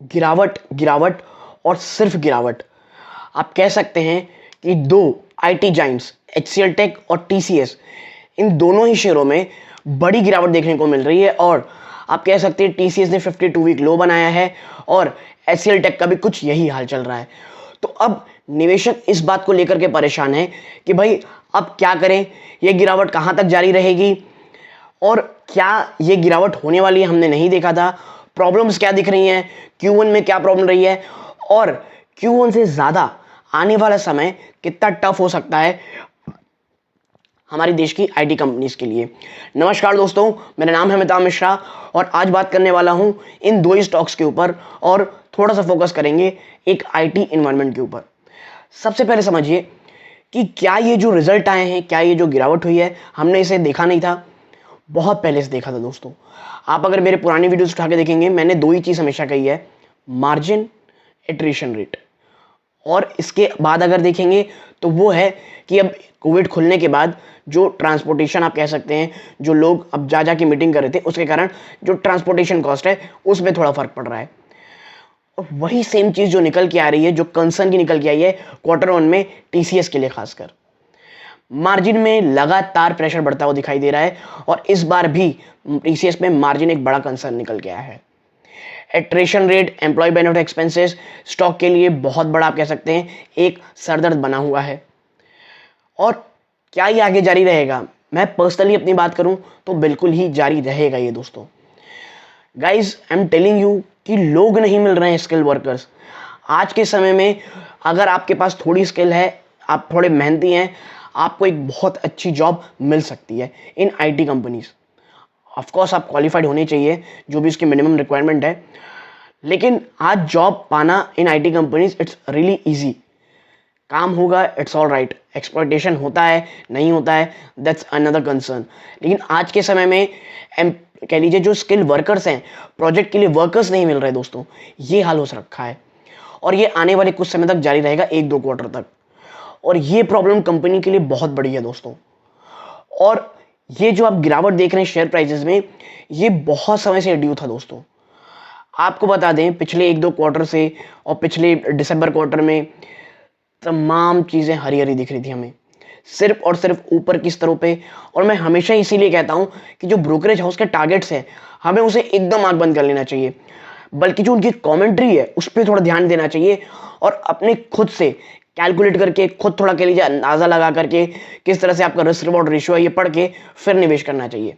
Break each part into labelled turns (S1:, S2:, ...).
S1: गिरावट गिरावट और सिर्फ गिरावट। आप कह सकते हैं कि दो आईटी जाइंट्स एचसीएल टेक और टीसीएस, इन दोनों ही शेयरों में बड़ी गिरावट देखने को मिल रही है। और आप कह सकते हैं टीसीएस ने 52 वीक लो बनाया है और एचसीएल टेक का भी कुछ यही हाल चल रहा है। तो अब निवेशक इस बात को लेकर के परेशान है कि भाई अब क्या करें, ये गिरावट कहां तक जारी रहेगी और क्या ये गिरावट होने वाली है, हमने नहीं देखा था। प्रॉब्लम्स क्या दिख रही हैं, Q1 में क्या प्रॉब्लम रही है और Q1 से ज़्यादा आने वाला समय कितना टफ हो सकता है हमारी देश की आईटी कंपनीज के लिए। नमस्कार दोस्तों, मेरा नाम है अमिताभ मिश्रा और आज बात करने वाला हूं इन दो ही स्टॉक्स के ऊपर और थोड़ा सा फोकस करेंगे एक आईटी इन्वायरमेंट के ऊपर। सबसे पहले समझिए कि क्या ये जो रिजल्ट आए हैं, क्या ये जो गिरावट हुई है, हमने इसे देखा नहीं था, बहुत पहले से देखा था दोस्तों। आप अगर मेरे पुरानी वीडियोस उठा के देखेंगे, मैंने दो ही चीज़ हमेशा कही है, मार्जिन, एट्रिशन रेट। और इसके बाद अगर देखेंगे तो वो है कि अब कोविड खुलने के बाद जो ट्रांसपोर्टेशन आप कह सकते हैं, जो लोग अब जा के मीटिंग कर रहे थे, उसके कारण जो ट्रांसपोर्टेशन कॉस्ट है उसमें थोड़ा फर्क पड़ रहा है। और वही सेम चीज़ जो निकल के आ रही है, जो कंसर्न की निकल के आई है Q1 में टीसीएस के लिए, खासकर मार्जिन में लगातार प्रेशर बढ़ता हुआ दिखाई दे रहा है और इस बार भी टीसीएस में मार्जिन एक बड़ा कंसर्न निकल के आया है। Attrition rate, employ benefit expenses stock के लिए बहुत बड़ा आप कह सकते हैं एक सरदर्द बना हुआ है। और क्या ये आगे जारी रहेगा? मैं पर्सनली अपनी बात करूं तो बिल्कुल ही जारी रहेगा ये दोस्तों। Guys, I am telling you कि लोग नहीं मिल रहे हैं, स्किल वर्कर्स। आज के समय में अगर आपके पास थोड़ी स्किल है, आप थोड़े मेहनती हैं, आपको एक बहुत अच्छी जॉब मिल सकती है in IT companies. Of course आप क्वालिफाइड होने चाहिए, जो भी उसकी मिनिमम रिक्वायरमेंट है, लेकिन आज जॉब पाना in IT companies it's really easy. काम होगा, इट्स ऑल राइट। एक्सप्लॉयटेशन होता है, नहीं होता है, दैट्स अनदर कंसर्न। लेकिन आज के समय में कह लीजिए जो स्किल वर्कर्स हैं, प्रोजेक्ट के लिए वर्कर्स नहीं मिल रहे दोस्तों, ये हाल हो रखा है और ये आने वाले कुछ समय तक जारी रहेगा, 1-2 क्वार्टर तक। और ये प्रॉब्लम कंपनी के लिए बहुत बड़ी है दोस्तों। और ये जो आप गिरावट देख रहे हैं शेयर प्राइसेस में, ये बहुत समय से ड्यू था दोस्तों। आपको बता दें, पिछले 1-2 क्वार्टर से और पिछले दिसंबर क्वार्टर में तमाम चीज़ें हरी हरी दिख रही थी हमें, सिर्फ और सिर्फ ऊपर की स्तरों पे। और मैं हमेशा इसीलिए कहता हूं कि जो ब्रोकरेज हाउस के टारगेट्स हैं, हमें उसे एकदम आंख बंद कर लेना चाहिए, बल्कि जो उनकी कमेंट्री है उस पर थोड़ा ध्यान देना चाहिए और अपने खुद से कैलकुलेट करके, खुद थोड़ा कह लीजिए अंदाजा लगा करके, किस तरह से आपका रिस्क रिवॉर्ड रेशियो है, ये पढ़ के फिर निवेश करना चाहिए।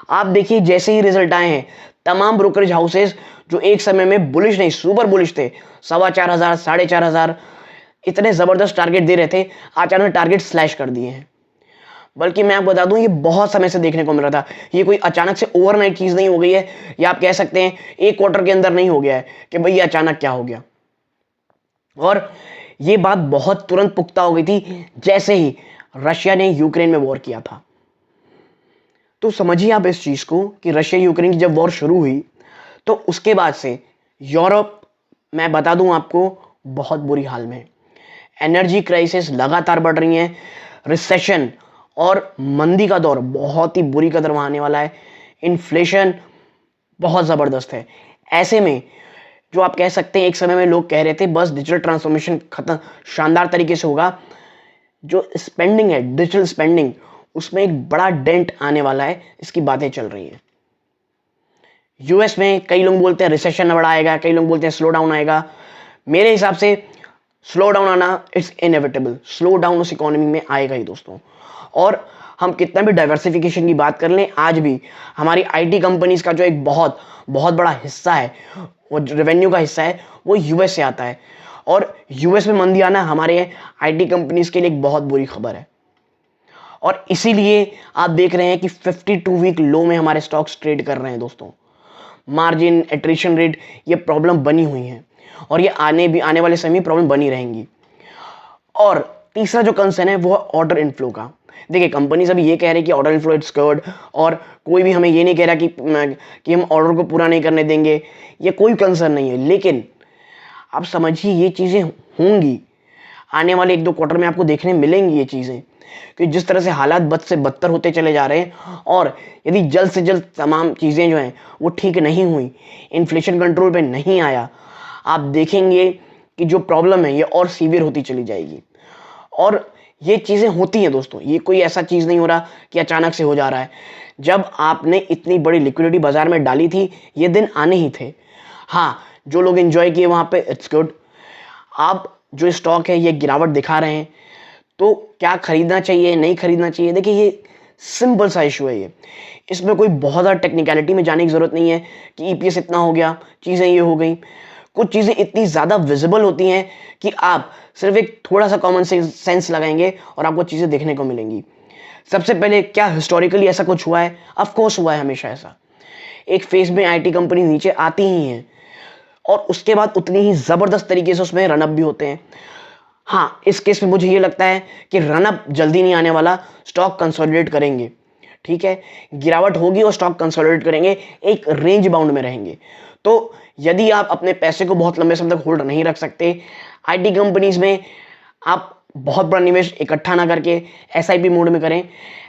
S1: आप देखिए, जैसे ही रिजल्ट आए हैं, तमाम ब्रोकरेज हाउसेस जो एक समय में बुलिश नहीं, सुपर बुलिश थे, 4,500, 4,500 इतने जबरदस्त टारगेट दे रहे थे, अचानक टारगेट स्लैश कर दिए हैं। बल्कि मैं आपको बता दूं, ये बहुत समय से देखने को मिल रहा था। ये कोई अचानक से ओवरनाइट चीज नहीं हो गई है, या आप कह सकते हैं एक क्वार्टर के अंदर नहीं हो गया है कि भाई ये अचानक क्या हो गया। और ये बात बहुत तुरंत पुख्ता हो गई थी जैसे ही रशिया ने यूक्रेन में वॉर किया था। तो समझिए आप इस चीज को कि रशिया यूक्रेन की जब वॉर शुरू हुई तो उसके बाद से यूरोप, मैं बता दूं आपको, बहुत बुरी हाल में है। एनर्जी क्राइसिस लगातार बढ़ रही है, रिसेशन और मंदी का दौर बहुत ही बुरी कदर वहां आने वाला है, इन्फ्लेशन बहुत जबरदस्त है। ऐसे में जो आप कह सकते हैं, एक समय में लोग कह रहे थे बस डिजिटल ट्रांसफॉर्मेशन खत्म, शानदार तरीके से होगा, जो स्पेंडिंग है, डिजिटल स्पेंडिंग, उसमें एक बड़ा डेंट आने वाला है, इसकी बातें चल रही हैं। यूएस में कई लोग बोलते हैं रिसेशन बड़ा आएगा, कई लोग बोलते हैं स्लो डाउन आएगा। मेरे हिसाब से स्लो डाउन आना इट्स इनएविटेबल, स्लो डाउन उस इकोनॉमी में आएगा ही दोस्तों। और हम कितना भी डाइवर्सिफिकेशन की बात कर लें, आज भी हमारी आईटी कंपनीज का जो एक बहुत बहुत बड़ा हिस्सा है, वो रेवेन्यू का हिस्सा है, वो यूएस से आता है। और यूएस में मंदी आना हमारे आईटी कंपनीज के लिए एक बहुत बुरी खबर है। और इसीलिए आप देख रहे हैं कि 52 वीक लो में हमारे स्टॉक्स ट्रेड कर रहे हैं दोस्तों। मार्जिन, एट्रिशन रेट, ये प्रॉब्लम बनी हुई है और ये आने वाले समय में प्रॉब्लम बनी रहेंगी। और तीसरा जो कंसर्न है वो है ऑर्डर इनफ्लो का। देखिए, कंपनीज अभी ये कह रही है कि ऑर्डर इनफ्लो इट्स गुड, और कोई भी हमें ये नहीं कह रहा कि हम ऑर्डर को पूरा नहीं करने देंगे, ये कोई कंसर्न नहीं है। लेकिन आप समझिए, ये चीज़ें होंगी आने वाले 1-2 क्वार्टर में, आपको देखने मिलेंगी ये चीज़ें, कि जिस तरह से हालात बद से बदतर होते चले जा रहे हैं। और यदि जल्द से जल्द तमाम चीज़ें जो हैं वो ठीक नहीं हुई, इन्फ्लेशन कंट्रोल पे नहीं आया, आप देखेंगे कि जो प्रॉब्लम है ये और सीवियर होती चली जाएगी। और ये चीज़ें होती हैं दोस्तों, ये कोई ऐसा चीज़ नहीं हो रहा कि अचानक से हो जा रहा है। जब आपने इतनी बड़ी लिक्विडिटी बाजार में डाली थी, ये दिन आने ही थे। हाँ, जो लोग एंजॉय किए वहाँ पे इट्स गुड। आप जो स्टॉक है ये गिरावट दिखा रहे हैं, तो क्या खरीदना चाहिए नहीं खरीदना चाहिए, देखिए ये सिंपल सा इशू है। ये इसमें कोई बहुत ज़्यादा टेक्निकलिटी में जाने की ज़रूरत नहीं है कि ईपीएस इतना हो गया, चीज़ें ये हो गई। कुछ चीज़ें इतनी ज़्यादा विजिबल होती हैं कि आप सिर्फ एक थोड़ा सा कॉमन सेंस लगाएंगे और आपको चीज़ें देखने को मिलेंगी। सबसे पहले, क्या हिस्टोरिकली ऐसा कुछ हुआ है? ऑफ कोर्स हुआ है, हमेशा ऐसा एक फेज में आईटी कंपनी नीचे आती ही हैं और उसके बाद उतनी ही ज़बरदस्त तरीके से उसमें रनअप भी होते हैं। हाँ, इस केस में मुझे ये लगता है कि रनअप जल्दी नहीं आने वाला, स्टॉक कंसोलिडेट करेंगे। ठीक है, गिरावट होगी और स्टॉक कंसोलिडेट करेंगे, एक रेंज बाउंड में रहेंगे। तो यदि आप अपने पैसे को बहुत लंबे समय तक होल्ड नहीं रख सकते, आईटी कंपनीज में आप बहुत बड़ा निवेश इकट्ठा ना करके एसआईपी मोड में करें।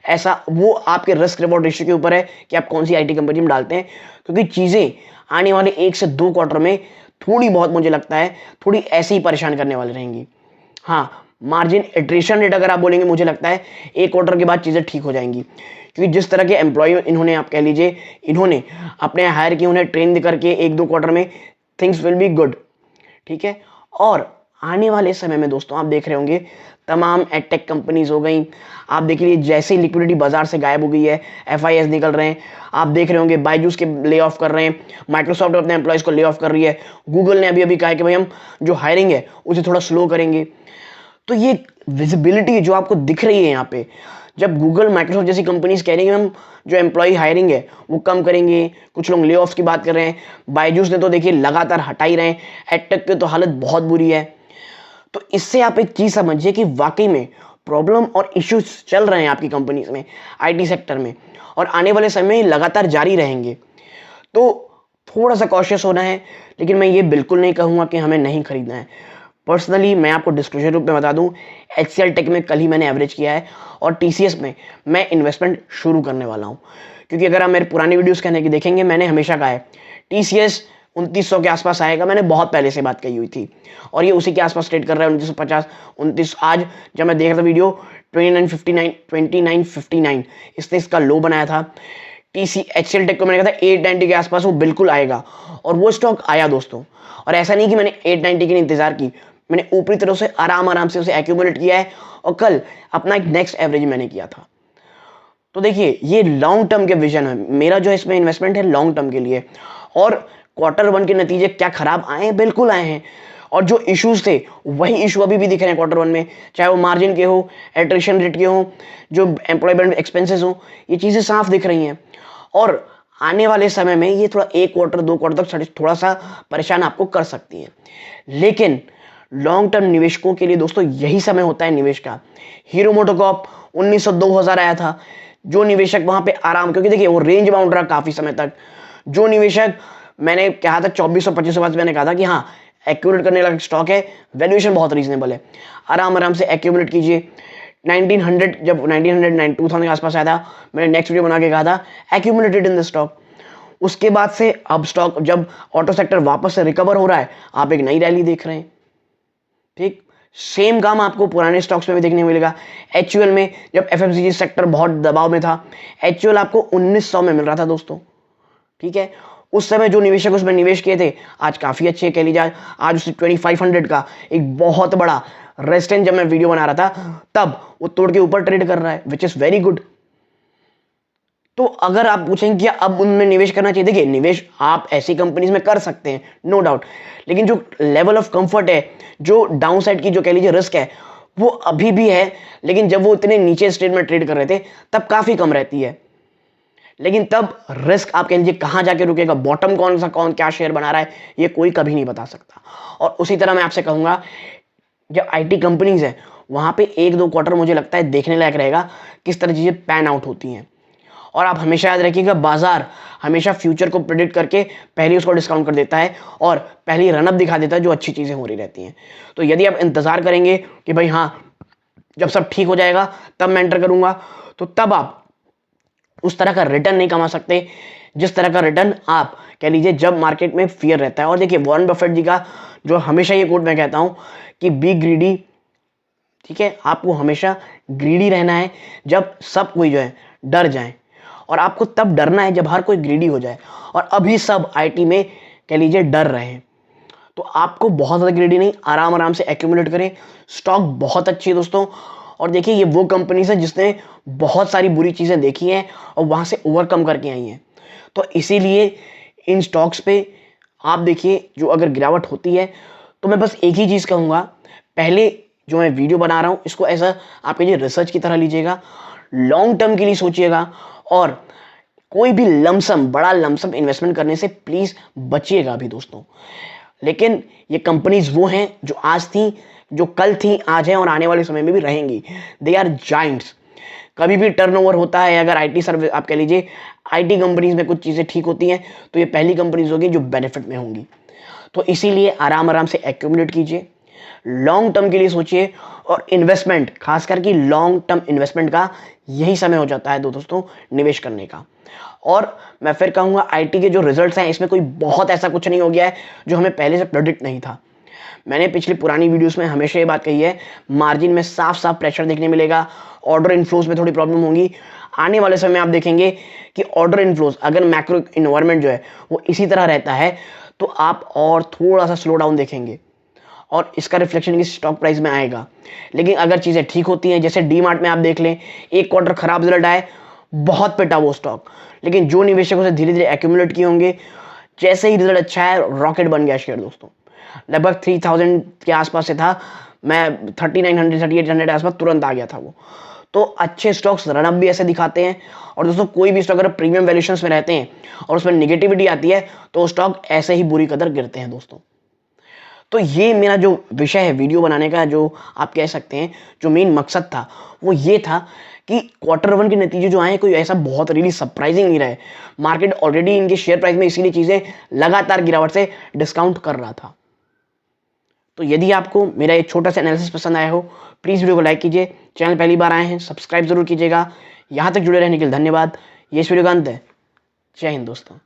S1: ऐसा वो आपके रिस्क रिवॉर्ड रेशियो के ऊपर है कि आप कौन सी आईटी कंपनी में डालते हैं, क्योंकि चीज़ें आने वाले 1 से 2 क्वार्टर में थोड़ी बहुत, मुझे लगता है थोड़ी ऐसे ही परेशान करने वाली रहेंगी। हाँ, मार्जिन एट्रिशन रेट अगर आप बोलेंगे, मुझे लगता है 1 क्वार्टर के बाद चीज़ें ठीक हो जाएंगी, क्योंकि जिस तरह के एम्प्लॉय इन्होंने, आप कह लीजिए इन्होंने अपने हायर किए, उन्हें ट्रेन करके 1-2 क्वार्टर में थिंग्स विल बी गुड। ठीक है, और आने वाले समय में दोस्तों आप देख रहे होंगे तमाम एडटेक कंपनीज हो गई, आप देख लीजिए जैसे ही लिक्विडिटी बाजार से गायब हो गई है, एफआईएस निकल रहे हैं, आप देख रहे होंगे बायजूस के ले ऑफ कर रहे हैं, माइक्रोसॉफ्ट अपने एम्प्लॉयज को ले ऑफ कर रही है, गूगल ने अभी अभी कहा है कि भाई हम जो हायरिंग है उसे थोड़ा स्लो करेंगे। तो ये विजिबिलिटी जो आपको दिख रही है यहाँ पे, जब गूगल माइक्रोसॉफ्ट जैसी कंपनीज कह रही हैं हम जो एम्प्लॉय हायरिंग है वो कम करेंगे, कुछ लोग ले ऑफ्स की बात कर रहे हैं, बायजूस ने तो देखिए लगातार हटा ही रहे हैं, एडटेक की तो हालत बहुत बुरी है। तो इससे आप एक चीज़ समझिए कि वाकई में प्रॉब्लम और इश्यूज चल रहे हैं आपकी कंपनीज में, आईटी सेक्टर में, और आने वाले समय लगातार जारी रहेंगे। तो थोड़ा सा कॉशियस होना है, लेकिन मैं ये बिल्कुल नहीं कहूँगा कि हमें नहीं खरीदना है। पर्सनली मैं आपको डिस्क्लोजर रूप में बता दूं, एचसीएल टेक में कल ही मैंने एवरेज किया है और टीसीएस में मैं इन्वेस्टमेंट शुरू करने वाला हूं, क्योंकि अगर आप मेरे पुरानी वीडियोस कहने की देखेंगे, मैंने हमेशा कहा है टीसीएस 2900 के आसपास आएगा, मैंने बहुत पहले से बात कही हुई थी और ये उसी के आसपास ट्रेड कर रहा है, 2950 29। आज जब मैं देख रहा था वीडियो 2959 इसने इसका लो बनाया था। एचसीएल टेक को मैंने कहा था 890 के आसपास वो बिल्कुल आएगा, और वो स्टॉक आया दोस्तों। और ऐसा नहीं कि मैंने 890 के लिए इंतजार की, मैंने ऊपरी तरह से आराम से उसे एक्यूमुलेट किया है और कल अपना एक नेक्स्ट एवरेज मैंने किया था। तो देखिए ये लॉन्ग टर्म के विजन है मेरा, जो इसमें इन्वेस्टमेंट है लॉन्ग टर्म के लिए। और Q1 के नतीजे क्या खराब आए हैं? बिल्कुल आए हैं, और जो इश्यूज थे वही इशू अभी भी दिख रहे हैं Q1 में, चाहे वो मार्जिन के हो, एट्रिशन रेट के हो, जो एम्प्लॉयमेंट एक्सपेंसेस हो, ये चीज़ें साफ दिख रही हैं। और आने वाले समय में ये थोड़ा 1 क्वार्टर 2 क्वार्टर तक थोड़ा सा परेशान आपको कर सकती है, लेकिन लॉन्ग टर्म निवेशकों के लिए दोस्तों यही समय होता है निवेश का। हीरो मोटोकॉर्प 1900-2000 आया था, जो निवेशक वहां पे आराम, क्योंकि देखिए वो रेंज बाउंड रहा काफी समय तक, जो निवेशक मैंने कहा था 2425 बाद मैंने कहा था कि हाँ एक्यूमुलेट करने वाला स्टॉक है, वैल्यूएशन बहुत रीजनेबल है, आराम से एक्यूमुलेट कीजिए। 1900 जब 2000 के आसपास आया था, मैंने नेक्स्ट वीडियो बना के कहा था एक्यूमुलेटेड इन द स्टॉक। उसके बाद से अब स्टॉक जब ऑटो सेक्टर वापस से रिकवर हो रहा है, आप एक नई रैली देख रहे हैं। ठीक सेम काम आपको पुराने स्टॉक्स में भी देखने को मिलेगा। एचयूएल में जब एफएमसीजी सेक्टर बहुत दबाव में था, एचयूएल आपको 1900 में मिल रहा था दोस्तों। ठीक है, उस समय जो निवेशक उसमें निवेश किए थे आज काफी अच्छे कह लीजिए, आज उससे 2500 का एक बहुत बड़ा रेजिस्टेंस जब मैं वीडियो बना रहा था तब वो तोड़ के ऊपर ट्रेड कर रहा है, विच इज वेरी गुड। तो अगर आप पूछेंगे कि अब उनमें निवेश करना चाहिए, देखिए निवेश आप ऐसी कंपनीज में कर सकते हैं नो डाउट, लेकिन जो लेवल ऑफ कंफर्ट है, जो डाउन साइड की जो कह लीजिए रिस्क है, वो अभी भी है, लेकिन जब वो इतने नीचे स्टेज में ट्रेड कर रहे थे तब काफी कम रहती है। लेकिन तब रिस्क आप कह लीजिए कहां जाके रुकेगा, बॉटम कौन क्या शेयर बना रहा है, ये कोई कभी नहीं बता सकता। और उसी तरह मैं आपसे कहूंगा जो आईटी कंपनीज है वहां पे 1-2 क्वार्टर मुझे लगता है देखने लायक रहेगा किस तरह चीजें पैन आउट होती हैं। और आप हमेशा याद रखिएगा, बाजार हमेशा फ्यूचर को प्रेडिक्ट करके पहले उसको डिस्काउंट कर देता है और पहली रनअप दिखा देता है जो अच्छी चीजें हो रही रहती हैं। तो यदि आप इंतजार करेंगे कि भाई हाँ जब सब ठीक हो जाएगा तब मैं एंटर करूंगा, तो तब आप उस तरह का रिटर्न नहीं कमा सकते जिस तरह का रिटर्न आप कह लीजिए जब मार्केट में फियर रहता है। और देखिए वॉरेन बफेट जी का जो हमेशा ये कोट मैं कहता हूं कि बी ग्रीडी, ठीक है, आपको हमेशा ग्रीडी रहना है जब सब कोई जो है डर जाए, और आपको तब डरना है जब हर कोई ग्रीडी हो जाए। और अभी सब आईटी में कह लीजिए डर रहे हैं, तो आपको बहुत ज़्यादा ग्रीडी नहीं, आराम आराम से एक्यूमुलेट करें। स्टॉक बहुत अच्छी है दोस्तों, और देखिए ये वो कंपनीज है जिसने बहुत सारी बुरी चीज़ें देखी हैं और वहाँ से ओवरकम करके आई हैं। तो इसीलिए इन स्टॉक्स पे आप देखिए जो अगर गिरावट होती है तो मैं बस एक ही चीज़ कहूँगा, पहले जो मैं वीडियो बना रहा हूँ इसको ऐसा आप कहिए रिसर्च की तरह लीजिएगा, लॉन्ग टर्म के लिए सोचिएगा, और कोई भी लमसम बड़ा लमसम इन्वेस्टमेंट करने से प्लीज़ बचिएगा अभी दोस्तों। लेकिन ये कंपनीज वो हैं जो आज थी, जो कल थी, आज हैं और आने वाले समय में भी रहेंगी। They are giants. कभी भी टर्नओवर होता है, अगर आईटी सर्विस आप कह लीजिए आईटी कंपनीज में कुछ चीज़ें ठीक होती हैं तो ये पहली कंपनीज होगी जो बेनिफिट में होंगी। तो इसीलिए आराम आराम से एक्यूमुलेट कीजिए, लॉन्ग टर्म के लिए सोचिए, और इन्वेस्टमेंट खासकर कि लॉन्ग टर्म इन्वेस्टमेंट का यही समय हो जाता है दोस्तों निवेश करने का। और मैं फिर कहूँगा आईटी के जो रिजल्ट्स हैं इसमें कोई बहुत ऐसा कुछ नहीं हो गया है जो हमें पहले से प्रेडिक्ट नहीं था। मैंने पिछली पुरानी वीडियोस में हमेशा ये बात कही है, मार्जिन में साफ साफ प्रेशर देखने मिलेगा, ऑर्डर इनफ्लोज में थोड़ी प्रॉब्लम होगी। आने वाले समय में आप देखेंगे कि ऑर्डर इनफ्लोज अगर मैक्रो इन्वायरमेंट जो है वो इसी तरह रहता है तो आप और थोड़ा सा स्लो डाउन देखेंगे, और इसका रिफ्लेक्शन इस स्टॉक प्राइस में आएगा। लेकिन अगर चीज़ें ठीक होती हैं, जैसे डी मार्ट में आप देख लें, एक क्वार्टर खराब रिजल्ट आए, बहुत पिटा वो स्टॉक, लेकिन जो निवेशकों से धीरे धीरे एक्यूमुलेट किए होंगे, जैसे ही रिजल्ट अच्छा है रॉकेट बन गया शेयर दोस्तों। लगभग 3000 के आसपास से था, मैं 3900 3800 के आसपास तुरंत आ गया था वो। तो अच्छे स्टॉक्स रनअप भी ऐसे दिखाते हैं। और दोस्तों कोई भी स्टॉक अगर प्रीमियम वैल्यूएशंस में रहते हैं और उसमें निगेटिविटी आती है तो स्टॉक ऐसे ही बुरी कदर गिरते हैं दोस्तों। तो ये मेरा जो विषय है वीडियो बनाने का, जो आप कह सकते हैं जो मेन मकसद था वो ये था कि क्वार्टर वन के नतीजे जो आए कोई ऐसा बहुत रियली सरप्राइजिंग नहीं रहे। मार्केट ऑलरेडी इनके शेयर प्राइस में इसीलिए चीज़ें लगातार गिरावट से डिस्काउंट कर रहा था। तो यदि आपको मेरा एक छोटा सा एनालिसिस पसंद आया हो, प्लीज़ वीडियो को लाइक कीजिए, चैनल पहली बार आए हैं सब्सक्राइब जरूर कीजिएगा। यहाँ तक जुड़े रहने के लिए धन्यवाद। ये इस वीडियो का अंत है। जय हिंद दोस्तों।